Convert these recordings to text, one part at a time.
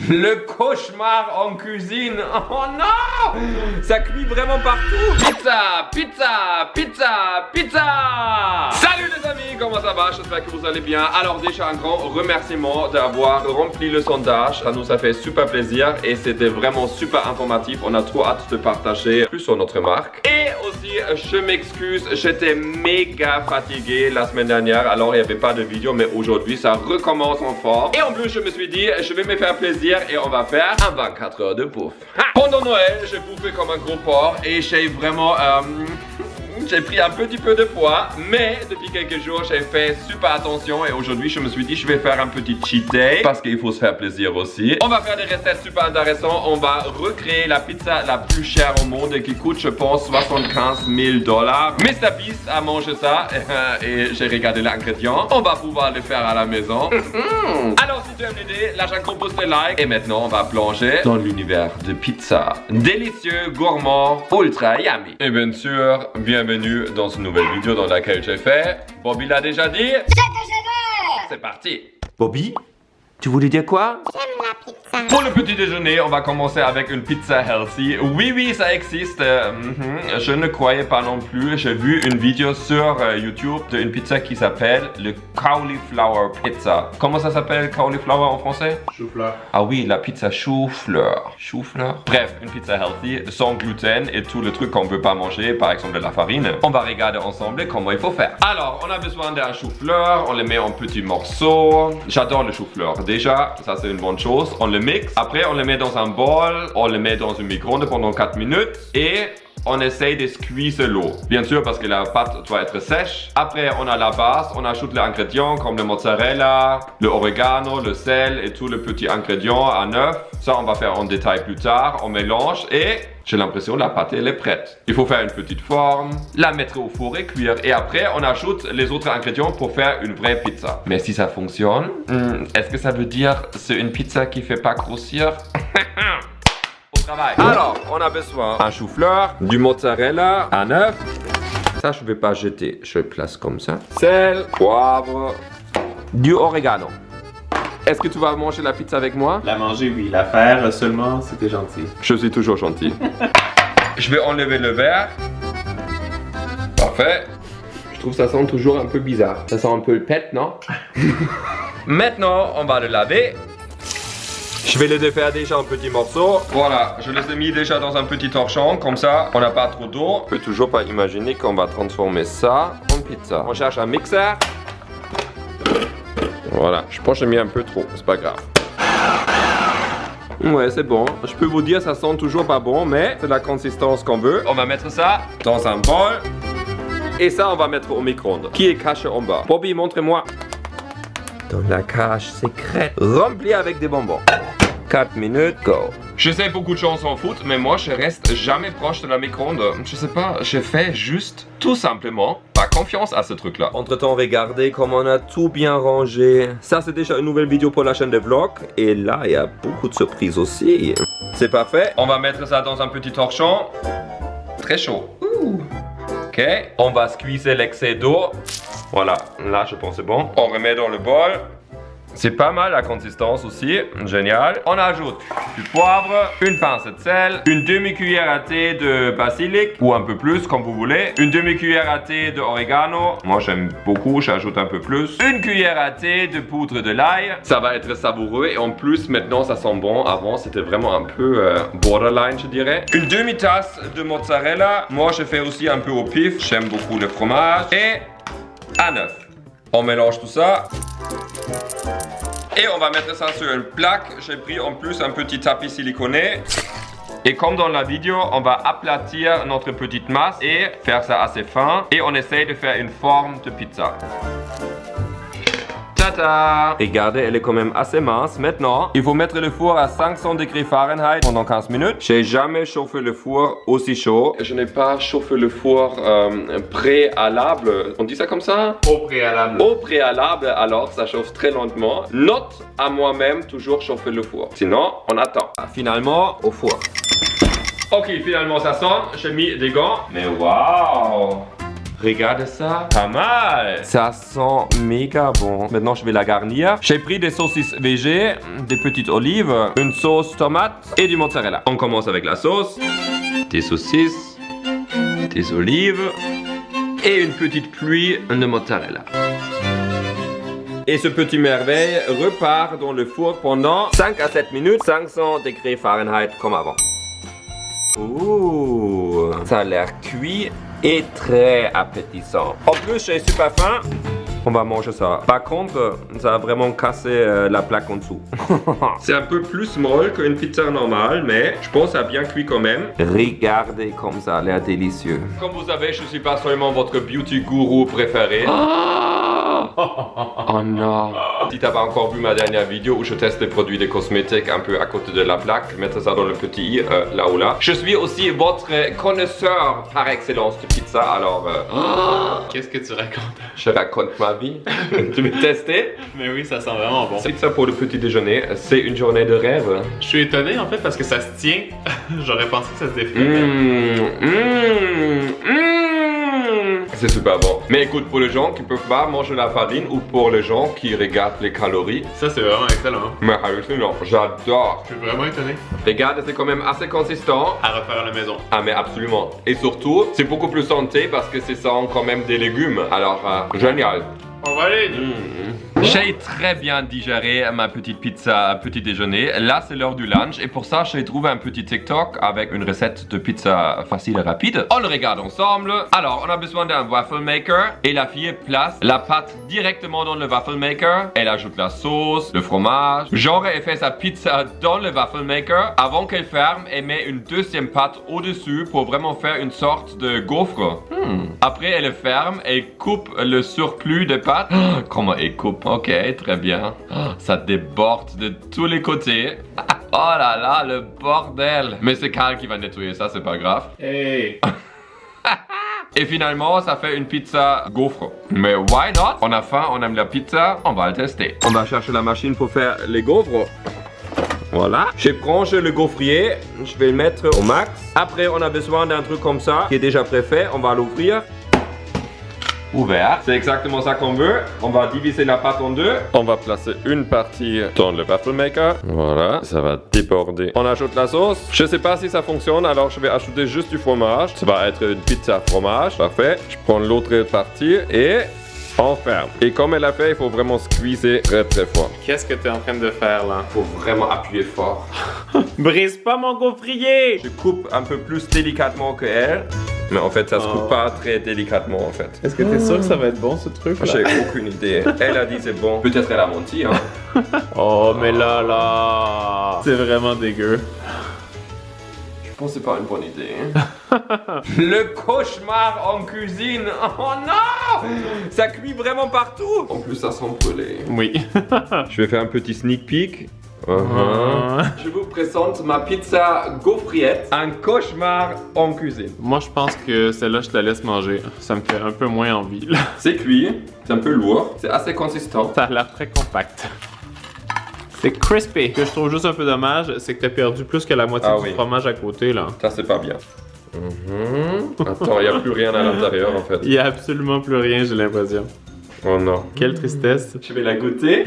Le cauchemar en cuisine. Oh non! Ça cuit vraiment partout. Pizza, pizza, pizza, pizza. Salut les amis, comment ça va? J'espère que vous allez bien. Alors déjà un grand remerciement d'avoir rempli le sondage. Ça nous a fait super plaisir et c'était vraiment super informatif. On a trop hâte de partager plus sur notre marque. Et aussi, je m'excuse, j'étais méga fatigué la semaine dernière. Alors il n'y avait pas de vidéo, mais aujourd'hui ça recommence en force. Et en plus, je me suis dit, je vais me faire plaisir et on va faire un 24 heures de bouffe. Pendant Noël, j'ai bouffé comme un gros porc et j'ai vraiment j'ai pris un petit peu de poids, mais depuis quelques jours j'ai fait super attention et aujourd'hui je me suis dit je vais faire un petit cheat day parce qu'il faut se faire plaisir aussi. On va faire des recettes super intéressantes, on va recréer la pizza la plus chère au monde et qui coûte je pense 75 000 $. Mr Beast a mangé ça et j'ai regardé l'ingrédient. On va pouvoir le faire à la maison. Alors si tu aimes l'idée, lâche un gros pouce de like et maintenant on va plonger dans l'univers de pizza. Délicieux, gourmand, ultra yummy. Et bien sûr, bienvenue dans une nouvelle vidéo dans laquelle j'ai fait. Bobby l'a déjà dit. C'est parti. Bobby, tu voulais dire quoi? J'aime la pizza. Pour le petit déjeuner, on va commencer avec une pizza healthy. Oui, ça existe. Je ne croyais pas non plus. J'ai vu une vidéo sur YouTube d'une pizza qui s'appelle le cauliflower pizza. Comment ça s'appelle cauliflower en français? Chou-fleur. Ah oui, la pizza chou-fleur. Chou-fleur. Bref, une pizza healthy, sans gluten et tout le truc qu'on ne veut pas manger, par exemple de la farine. On va regarder ensemble comment il faut faire. Alors, on a besoin d'un chou-fleur. On le met en petits morceaux. J'adore le chou-fleur. Déjà, ça c'est une bonne chose. On le mixe. Après, on le met dans un bol. On le met dans une micro-ondes pendant 4 minutes. Et on essaye de squeezer l'eau. Bien sûr, parce que la pâte doit être sèche. Après, on a la base. On ajoute les ingrédients comme le mozzarella, le oregano, le sel et tous les petits ingrédients à neuf. Ça, on va faire en détail plus tard. On mélange et j'ai l'impression que la pâte elle est prête. Il faut faire une petite forme, la mettre au four et cuire. Et après, on ajoute les autres ingrédients pour faire une vraie pizza. Mais si ça fonctionne, est-ce que ça veut dire c'est une pizza qui fait pas grossir? Travail. Alors, on a besoin d'un chou-fleur, du mozzarella, un œuf. Ça, je ne vais pas jeter. Je le place comme ça. Sel, poivre, du oregano. Est-ce que tu vas manger la pizza avec moi? La manger, oui. La faire seulement, c'était gentil. Je suis toujours gentil. Je vais enlever le verre. Parfait. Je trouve que ça sent toujours un peu bizarre. Ça sent un peu le pet, non? Maintenant, on va le laver. Je vais les défaire déjà en petits morceaux. Voilà, je les ai mis déjà dans un petit torchon. Comme ça, on n'a pas trop d'eau. On peut toujours pas imaginer qu'on va transformer ça en pizza. On cherche un mixeur. Voilà, je pense que j'ai mis un peu trop. C'est pas grave. Ouais, c'est bon. Je peux vous dire, ça sent toujours pas bon, mais c'est la consistance qu'on veut. On va mettre ça dans un bol. Et ça, on va mettre au micro-ondes. Qui est caché en bas? Bobby, montrez-moi. Dans la cage secrète, remplie avec des bonbons. 4 minutes, go. Je sais beaucoup de gens s'en foutent, mais moi je reste jamais proche de la micro-ondes. Je sais pas, je fais juste tout simplement pas confiance à ce truc là. Entre temps, regardez comment on a tout bien rangé. Ça c'est déjà une nouvelle vidéo pour la chaîne de vlog. Et là, il y a beaucoup de surprises aussi. C'est parfait. On va mettre ça dans un petit torchon. Très chaud. Ok, on va squeezer l'excès d'eau. Voilà, là je pense c'est bon. On remet dans le bol. C'est pas mal la consistance aussi, génial. On ajoute du poivre, une pincée de sel, une demi-cuillère à thé de basilic, ou un peu plus comme vous voulez, une demi-cuillère à thé de oregano, moi j'aime beaucoup, j'ajoute un peu plus, une cuillère à thé de poudre de l'ail, ça va être savoureux et en plus maintenant ça sent bon, avant c'était vraiment un peu borderline je dirais. Une demi-tasse de mozzarella, moi je fais aussi un peu au pif, j'aime beaucoup le fromage, et un œuf. On mélange tout ça. Et on va mettre ça sur une plaque. J'ai pris en plus un petit tapis siliconé. Et comme dans la vidéo, on va aplatir notre petite masse et faire ça assez fin. Et on essaye de faire une forme de pizza. Tada! Regardez, elle est quand même assez mince. Maintenant, il faut mettre le four à 500 degrés Fahrenheit pendant 15 minutes. J'ai jamais chauffé le four aussi chaud. Je n'ai pas chauffé le four préalable. On dit ça comme ça? Au préalable. Au préalable, alors ça chauffe très lentement. Note à moi-même, toujours chauffer le four. Sinon, on attend. Finalement, au four. Ok, finalement ça sonne. J'ai mis des gants. Mais waouh! Regardez ça. Pas mal. Ça sent méga bon. Maintenant, je vais la garnir. J'ai pris des saucisses végé, des petites olives, une sauce tomate et du mozzarella. On commence avec la sauce, des saucisses, des olives et une petite pluie de mozzarella. Et ce petit merveille repart dans le four pendant 5 à 7 minutes, 500 degrés Fahrenheit comme avant. Ouh, ça a l'air cuit et très appétissant. En plus, j'ai super faim. On va manger ça. Par contre, ça a vraiment cassé la plaque en dessous. C'est un peu plus molle qu'une pizza normale, mais je pense que ça a bien cuit quand même. Regardez comme ça a l'air délicieux. Comme vous savez, je suis pas seulement votre beauty guru préféré. Oh non. Si t'as pas encore vu ma dernière vidéo où je teste des produits de cosmétiques un peu à côté de la plaque, mettez ça dans le petit i, là ou là. Je suis aussi votre connaisseur par excellence de pizza, alors... Qu'est-ce que tu racontes? Je raconte ma vie. Tu veux tester? Mais oui, ça sent vraiment bon. Pizza pour le petit déjeuner, c'est une journée de rêve. Je suis étonné en fait parce que ça se tient. J'aurais pensé que ça se défait. C'est super bon. Mais écoute, pour les gens qui peuvent pas manger la farine ou pour les gens qui regardent les calories, Ça, c'est vraiment excellent. mais hallucinant, j'adore. Je suis vraiment étonné. Regarde, c'est quand même assez consistant. À refaire à la maison. Ah mais absolument. Et surtout, c'est beaucoup plus santé parce que c'est sans quand même des légumes. Alors, génial. On va aller. J'ai très bien digéré ma petite pizza petit déjeuner. Là, c'est l'heure du lunch et pour ça, j'ai trouvé un petit TikTok avec une recette de pizza facile et rapide. On le regarde ensemble. Alors, on a besoin d'un waffle maker et la fille place la pâte directement dans le waffle maker. Elle ajoute la sauce, le fromage. J'aurais fait sa pizza dans le waffle maker avant qu'elle ferme et met une deuxième pâte au-dessus pour vraiment faire une sorte de gaufre. Après, elle ferme et coupe le surplus de pâte. Comment elle coupe? Ok, très bien. Ça déborde de tous les côtés. Oh là là, le bordel. Mais c'est Carl qui va nettoyer ça, c'est pas grave. Hey. Et finalement, ça fait une pizza gaufre. Mais why not? On a faim, on aime la pizza, on va le tester. On va chercher la machine pour faire les gaufres. Voilà. Je branche le gaufrier, je vais le mettre au max. Après, on a besoin d'un truc comme ça, qui est déjà préfait. On va l'ouvrir. Ouvert. C'est exactement ça qu'on veut. On va diviser la pâte en deux. On va placer une partie dans le waffle maker. Voilà, ça va déborder. On ajoute la sauce. Je sais pas si ça fonctionne, alors je vais ajouter juste du fromage. Ça va être une pizza fromage. Parfait. Je prends l'autre partie et on ferme. Et comme elle a fait, il faut vraiment squeezer très très fort. Qu'est-ce que tu es en train de faire là? Il faut vraiment appuyer fort. Brise pas mon gaufrier! Je coupe un peu plus délicatement que elle. Mais en fait, ça se coupe pas très délicatement en fait. Est-ce que t'es sûr que ça va être bon ce truc là? J'ai aucune idée. Elle a dit c'est bon. Peut-être elle a menti, hein. Oh, mais là. C'est vraiment dégueu. Je pense que c'est pas une bonne idée. Le cauchemar en cuisine. Oh non! Ça cuit vraiment partout. En plus, ça sent brûlé. Oui. Je vais faire un petit sneak peek. Je vous présente ma pizza gaufriette. Un cauchemar en cuisine. Moi, je pense que celle-là, je te la laisse manger. Ça me fait un peu moins envie. C'est cuit. C'est un peu lourd. C'est assez consistant. Ça a l'air très compact. C'est crispy. Ce que je trouve juste un peu dommage, c'est que t'as perdu plus que la moitié du fromage à côté, là. Ça, c'est pas bien. Attends, il n'y a plus rien à l'intérieur, en fait. Il y a absolument plus rien, j'ai l'impression. Oh non. Quelle tristesse. Je vais la goûter.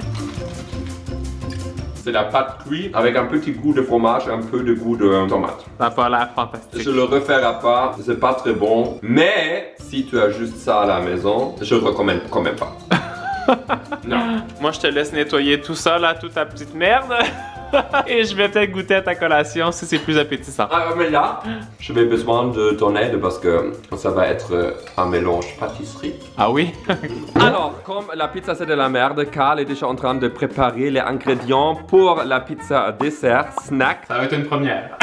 C'est la pâte cuite avec un petit goût de fromage et un peu de goût de tomate. Ça a pas l'air fantastique. Je le referai pas, c'est pas très bon. Mais si tu as juste ça à la maison, je recommande quand même pas. Non. Moi, je te laisse nettoyer tout ça, là, toute ta petite merde. Et je vais peut-être goûter à ta collation si c'est plus appétissant. Ah, mais là, je vais besoin de ton aide parce que ça va être un mélange pâtisserie. Ah oui? Alors, comme la pizza c'est de la merde, Carl est déjà en train de préparer les ingrédients pour la pizza dessert, snack. Ça va être une première.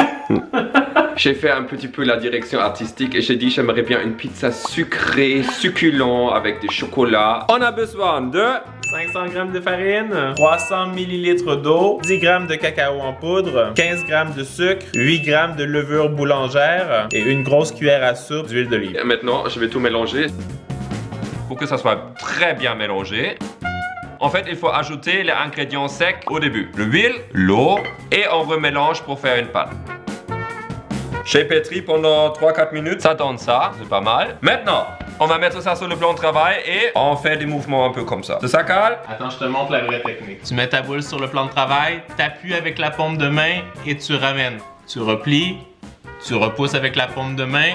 J'ai fait un petit peu la direction artistique et j'ai dit j'aimerais bien une pizza sucrée, succulent avec des chocolats. On a besoin de 500 g de farine, 300 ml d'eau, 10 g de cacao en poudre, 15 g de sucre, 8 g de levure boulangère et une grosse cuillère à soupe d'huile d'olive. Et maintenant, je vais tout mélanger pour que ça soit très bien mélangé. En fait, il faut ajouter les ingrédients secs au début. L'huile, l'eau et on remélange pour faire une pâte. J'ai pétri pendant 3-4 minutes, ça donne ça, c'est pas mal. Maintenant, On va mettre ça sur le plan de travail et on fait des mouvements un peu comme ça. C'est ça, Carl? Attends, je te montre la vraie technique. Tu mets ta boule sur le plan de travail, t'appuies avec la paume de main et tu ramènes. Tu replies, tu repousses avec la paume de main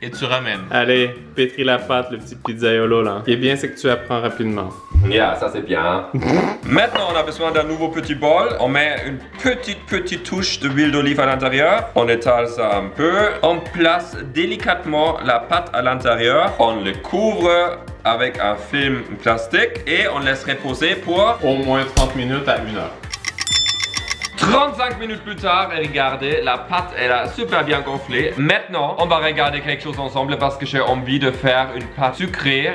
et tu ramènes. Allez, pétris la pâte, le petit pizzaiolo là. Ce qui est bien, c'est que tu apprends rapidement. Yeah, ça c'est bien. Maintenant, on a besoin d'un nouveau petit bol. On met une petite touche d'huile d'olive à l'intérieur. On étale ça un peu. On place délicatement la pâte à l'intérieur. On le couvre avec un film plastique et on laisse reposer pour Au moins 30 minutes à 1 heure. 35 minutes plus tard, et regardez, la pâte elle a super bien gonflé. Maintenant, on va regarder quelque chose ensemble parce que j'ai envie de faire une pâte sucrée,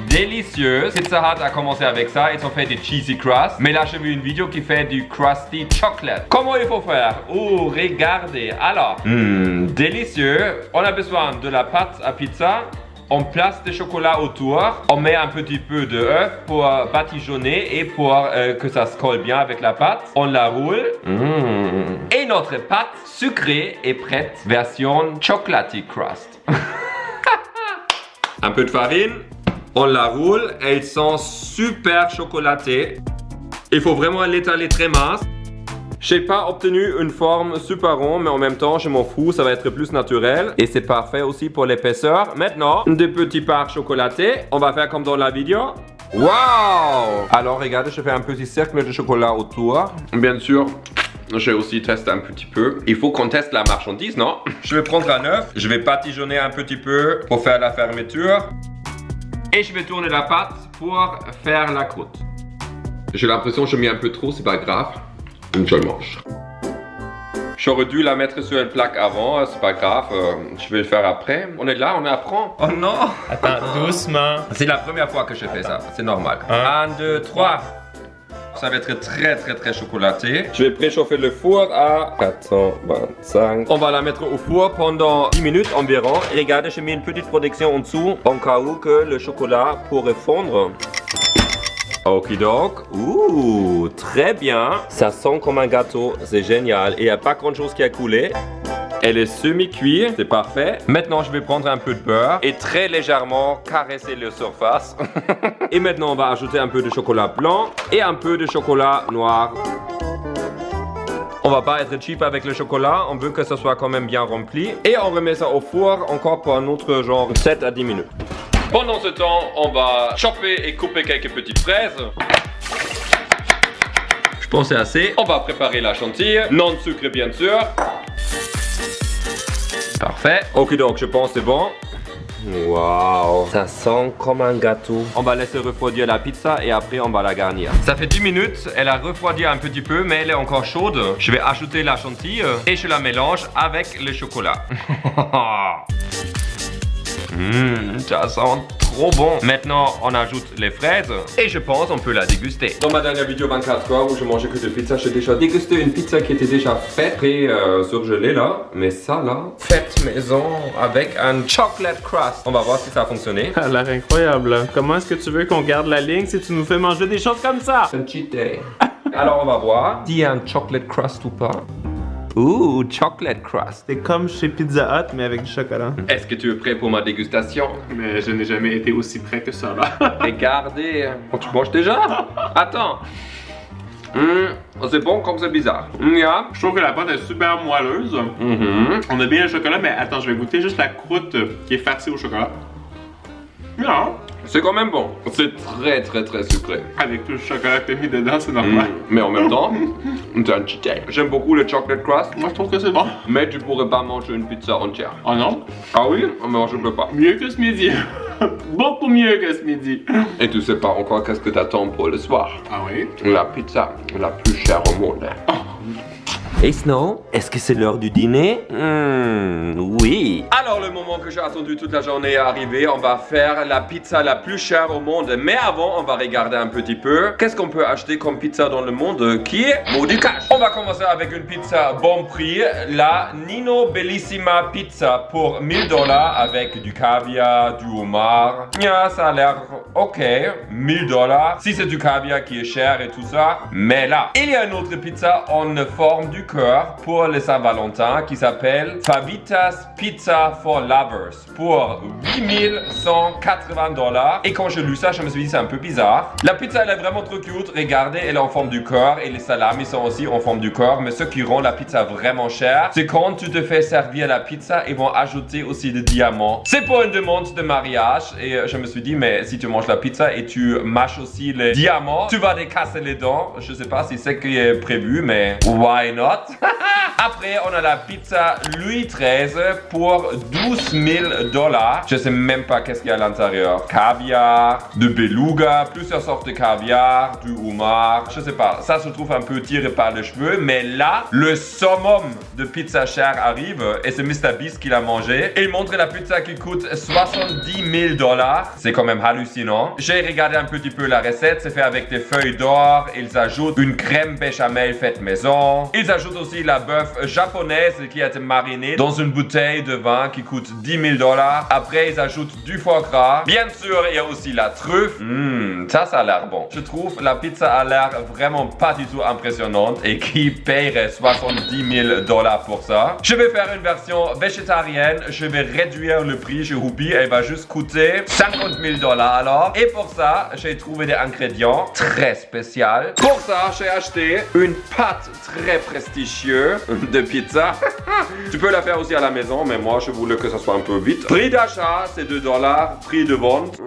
délicieuse. Pizza Hut a commencé avec ça, ils ont fait des cheesy crust. Mais là, j'ai vu une vidéo qui fait du crusty chocolate. Comment il faut faire? Oh, regardez. Alors, délicieux. On a besoin de la pâte à pizza. On place du chocolat autour, on met un petit peu d'œuf pour badigeonner et pour que ça se colle bien avec la pâte. On la roule. Et notre pâte sucrée est prête, version chocolatey crust. Un peu de farine, on la roule, elles sont super chocolatées. Il faut vraiment l'étaler très mince. J'ai pas obtenu une forme super ronde, mais en même temps, je m'en fous, ça va être plus naturel. Et c'est parfait aussi pour l'épaisseur. Maintenant, des petits parts chocolatées. On va faire comme dans la vidéo. Waouh! Alors, regardez, je fais un petit cercle de chocolat autour. Bien sûr, j'ai aussi testé un petit peu. Il faut qu'on teste la marchandise, non? Je vais prendre un œuf. Je vais badigeonner un petit peu pour faire la fermeture. Et je vais tourner la pâte pour faire la croûte. J'ai l'impression que je mets un peu trop, c'est pas grave. Je le mange. J'aurais dû la mettre sur une plaque avant, c'est pas grave, je vais le faire après. On est là, on apprend. Oh non! Attends, doucement. C'est la première fois que je fais ça, c'est normal. 1, 2, 3. Ça va être très chocolaté. Je vais préchauffer le four à 425. On va la mettre au four pendant 10 minutes environ. Et regardez, j'ai mis une petite protection en dessous, en cas où que le chocolat pourrait fondre. Okidok. Ouh, très bien. Ça sent comme un gâteau, c'est génial. Et il n'y a pas grand chose qui a coulé. Elle est semi-cuite, c'est parfait. Maintenant, je vais prendre un peu de beurre et très légèrement caresser la surface. Et maintenant, on va ajouter un peu de chocolat blanc et un peu de chocolat noir. On va pas être cheap avec le chocolat, on veut que ça soit quand même bien rempli. Et on remet ça au four encore pour un autre genre 7 à 10 minutes. Pendant ce temps, on va chopper et couper quelques petites fraises. Je pense que c'est assez. On va préparer la chantilly, non sucré bien sûr. Parfait. Ok, donc je pense que c'est bon. Waouh, ça sent comme un gâteau. On va laisser refroidir la pizza et après on va la garnir. Ça fait 10 minutes, elle a refroidi un petit peu mais elle est encore chaude. Je vais ajouter la chantilly et je la mélange avec le chocolat. Ça sent trop bon. Maintenant, on ajoute les fraises et je pense on peut la déguster. Dans ma dernière vidéo 24 heures où je mangeais que de pizza, j'ai déjà dégusté une pizza qui était déjà faite, surgelée là. Mais ça là, faite maison avec un chocolate crust. On va voir si ça a fonctionné. Ça a l'air incroyable. Comment est-ce que tu veux qu'on garde la ligne si tu nous fais manger des choses comme ça? C'est un cheat day. Alors on va voir s'il y a un chocolate crust ou pas. Ouh, chocolate crust. C'est comme chez Pizza Hut, mais avec du chocolat. Est-ce que tu es prêt pour ma dégustation? Mais je n'ai jamais été aussi prêt que ça, là. Regardez. Oh, tu manges déjà? Attends. C'est bon comme c'est bizarre. Yeah. Je trouve que la pâte est super moelleuse. On a bien le chocolat, mais attends, je vais goûter juste la croûte qui est farcie au chocolat. Non. C'est quand même bon. C'est très sucré. Avec tout le chocolat que t'as mis dedans, c'est normal. Mais en même temps, c'est un cheat day. J'aime beaucoup le chocolate crust. Moi, je trouve que c'est bon. Mais tu pourrais pas manger une pizza entière. Oh non? Ah oui? Mais je peux pas. Mieux que ce midi. Beaucoup mieux que ce midi. Et tu sais pas encore qu'est-ce que t'attends pour le soir. Ah oui? La pizza la plus chère au monde. Hey Snow, est-ce que c'est l'heure du dîner? Oui. Alors le moment que j'ai attendu toute la journée est arrivé. On va faire la pizza la plus chère au monde. Mais avant, on va regarder un petit peu qu'est-ce qu'on peut acheter comme pizza dans le monde qui est mot du cash. On va commencer avec une pizza bon prix. La Nino Bellissima Pizza pour 1000 $ avec du caviar, du homard. Yeah, ça a l'air ok. 1000 $. Si c'est du caviar qui est cher et tout ça. Mais là, il y a une autre pizza en forme du cœur pour le Saint-Valentin qui s'appelle Favitas Pizza for Lovers pour 8180 $. Et quand j'ai lu ça, je me suis dit c'est un peu bizarre. La pizza elle est vraiment trop cute. Regardez, elle est en forme du cœur et les salamis sont aussi en forme du cœur. Mais ce qui rend la pizza vraiment chère, c'est quand tu te fais servir la pizza, ils vont ajouter aussi des diamants. C'est pour une demande de mariage et je me suis dit mais si tu manges la pizza et tu mâches aussi les diamants, tu vas les casser les dents. Je sais pas si c'est ce qui est prévu mais why not? Après on a la pizza Louis XIII pour 12 000 $. Je sais même pas qu'est-ce qu'il y a à l'intérieur. Caviar, de beluga, plusieurs sortes de caviar, du homard, je sais pas. Ça se trouve un peu tiré par les cheveux mais là le summum de pizza chère arrive et c'est Mr Beast qui l'a mangé. Il montre la pizza qui coûte 70 000 $. C'est quand même hallucinant. J'ai regardé un petit peu la recette. C'est fait avec des feuilles d'or. Ils ajoutent une crème béchamel faite maison. Ils ajoutent aussi la bœuf japonaise qui a été marinée dans une bouteille de vin qui coûte 10 000 $. Après, ils ajoutent du foie gras. Bien sûr, il y a aussi la truffe. Ça a l'air bon. Je trouve la pizza a l'air vraiment pas du tout impressionnante et qui paierait 70 000 $ pour ça. Je vais faire une version végétarienne. Je vais réduire le prix chez Whoopi. Elle va juste coûter 50 000 $ alors. Et pour ça, j'ai trouvé des ingrédients très spéciaux. Pour ça, j'ai acheté une pâte très prestigieuse de pizza. Tu peux la faire aussi à la maison, mais moi, je voulais que ça soit un peu vite. Prix d'achat, c'est 2 $. Prix de vente,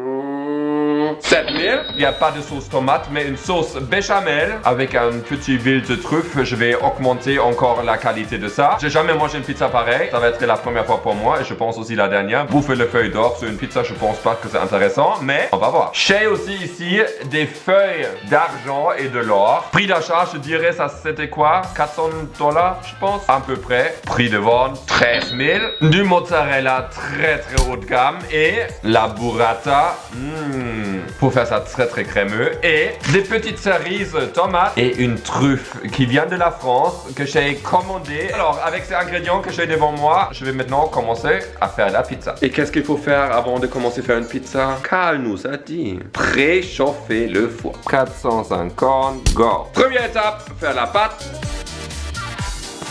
7 000. Il n'y a pas de sauce tomate, mais une sauce béchamel avec un petit huile de truffe. Je vais augmenter encore la qualité de ça. J'ai jamais mangé une pizza pareille. Ça va être la première fois pour moi et je pense aussi la dernière. Bouffer le feuille d'or sur une pizza, je pense pas que c'est intéressant, mais on va voir. J'ai aussi ici des feuilles d'argent et de l'or. Prix d'achat, je dirais, ça c'était quoi? 400 $, je pense, à peu près. Prix de vente, 13 000. Du mozzarella très haut de gamme et la burrata. Pour faire ça très crémeux et des petites cerises tomates et une truffe qui vient de la France que j'ai commandé. Alors avec ces ingrédients que j'ai devant moi, je vais maintenant commencer à faire la pizza. Et qu'est-ce qu'il faut faire avant de commencer à faire une pizza? Carl nous a dit préchauffer le four. 450, go. Première étape, faire la pâte.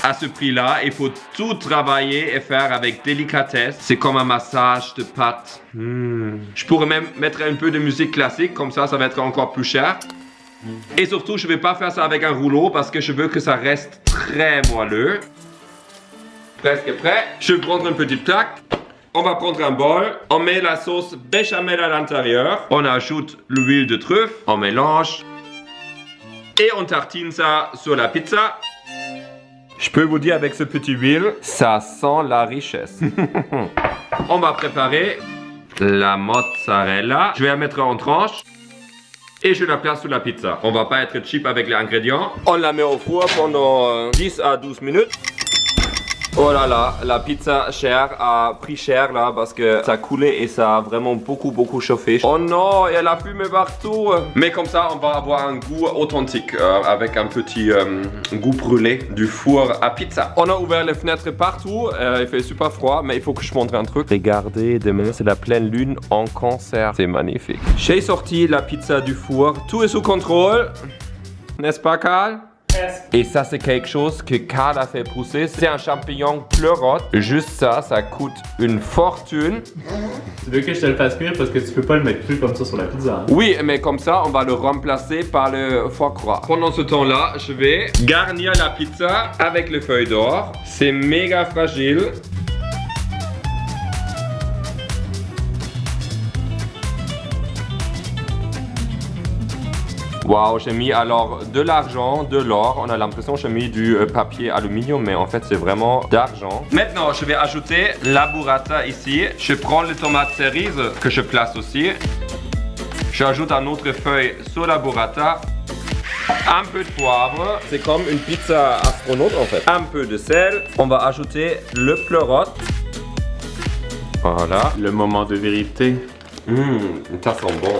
À ce prix-là, il faut tout travailler et faire avec délicatesse. C'est comme un massage de pâte. Je pourrais même mettre un peu de musique classique, comme ça va être encore plus cher. Et surtout, je ne vais pas faire ça avec un rouleau parce que je veux que ça reste très moelleux. Presque prêt. Je vais prendre une petite plaque. On va prendre un bol. On met la sauce béchamel à l'intérieur. On ajoute l'huile de truffe. On mélange. Et on tartine ça sur la pizza. Je peux vous dire avec ce petit huile, ça sent la richesse. On va préparer la mozzarella. Je vais la mettre en tranches. Et je la place sur la pizza. On va pas être cheap avec les ingrédients. On la met au four pendant 10 à 12 minutes. Oh là là, la pizza chère a pris cher là parce que ça a coulé et ça a vraiment beaucoup chauffé. Oh non, il y a la fumée partout. Mais comme ça, on va avoir un goût authentique avec un petit goût brûlé du four à pizza. On a ouvert les fenêtres partout. Il fait super froid, mais il faut que je montre un truc. Regardez, demain c'est la pleine lune en Cancer. C'est magnifique. J'ai sorti la pizza du four. Tout est sous contrôle. N'est-ce pas, Carl? Et ça c'est quelque chose que Carl a fait pousser. C'est un champignon pleurote. Juste ça, ça coûte une fortune. Tu veux que je te le fasse cuire parce que tu peux pas le mettre cru comme ça sur la pizza. Hein? Oui, mais comme ça, on va le remplacer par le foie gras. Pendant ce temps-là, je vais garnir la pizza avec les feuilles d'or. C'est méga fragile. Waouh, j'ai mis alors de l'argent, de l'or. On a l'impression que j'ai mis du papier aluminium, mais en fait c'est vraiment d'argent. Maintenant, je vais ajouter la burrata ici. Je prends les tomates cerises que je place aussi. J'ajoute un autre feuille sur la burrata. Un peu de poivre. C'est comme une pizza astronaute en fait. Un peu de sel. On va ajouter le pleurote. Voilà. Le moment de vérité. Ça sent bon.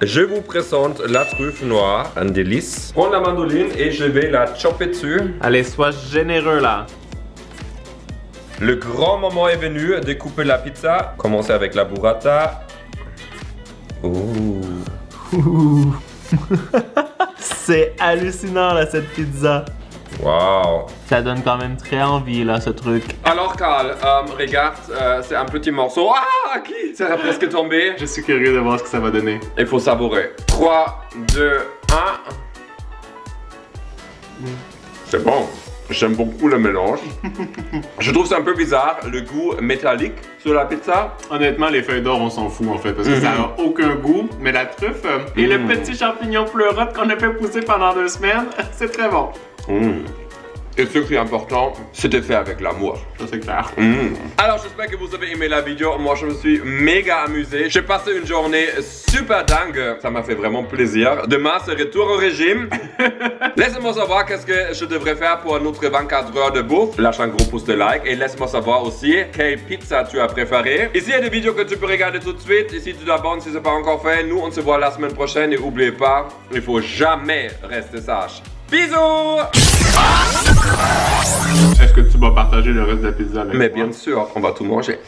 Je vous présente la truffe noire, un délice. Prends la mandoline et je vais la chopper dessus. Allez, sois généreux là. Le grand moment est venu de couper la pizza. Commencez avec la burrata. C'est hallucinant là cette pizza. Wow. Ça donne quand même très envie là ce truc. Alors Carl, regarde, c'est un petit morceau. Ah, qui? Ça a presque tombé. Je suis curieux de voir ce que ça va donner. Il faut savourer. 3, 2, 1. C'est bon. J'aime beaucoup le mélange. Je trouve ça un peu bizarre, le goût métallique sur la pizza. Honnêtement, les feuilles d'or, on s'en fout en fait, parce que ça n'a aucun goût. Mais la truffe et le petit champignon pleurote qu'on a fait pousser pendant 2 semaines, c'est très bon. Et ce qui est important, c'était fait avec l'amour. Ça c'est clair. Alors j'espère que vous avez aimé la vidéo. Moi je me suis méga amusé. J'ai passé une journée super dingue. Ça m'a fait vraiment plaisir. Demain c'est retour au régime. Laissez-moi savoir qu'est-ce que je devrais faire pour notre 24 heures de bouffe. Lâche un gros pouce de like et laisse-moi savoir aussi quelle pizza tu as préférée. Ici il y a des vidéos que tu peux regarder tout de suite. Ici tu t'abonnes si ce n'est pas encore fait. Nous on se voit la semaine prochaine et n'oubliez pas, il faut jamais rester sage. Bisous! Est-ce que tu vas partager le reste de la pizza avec Mais moi? bien sûr, on va tout manger.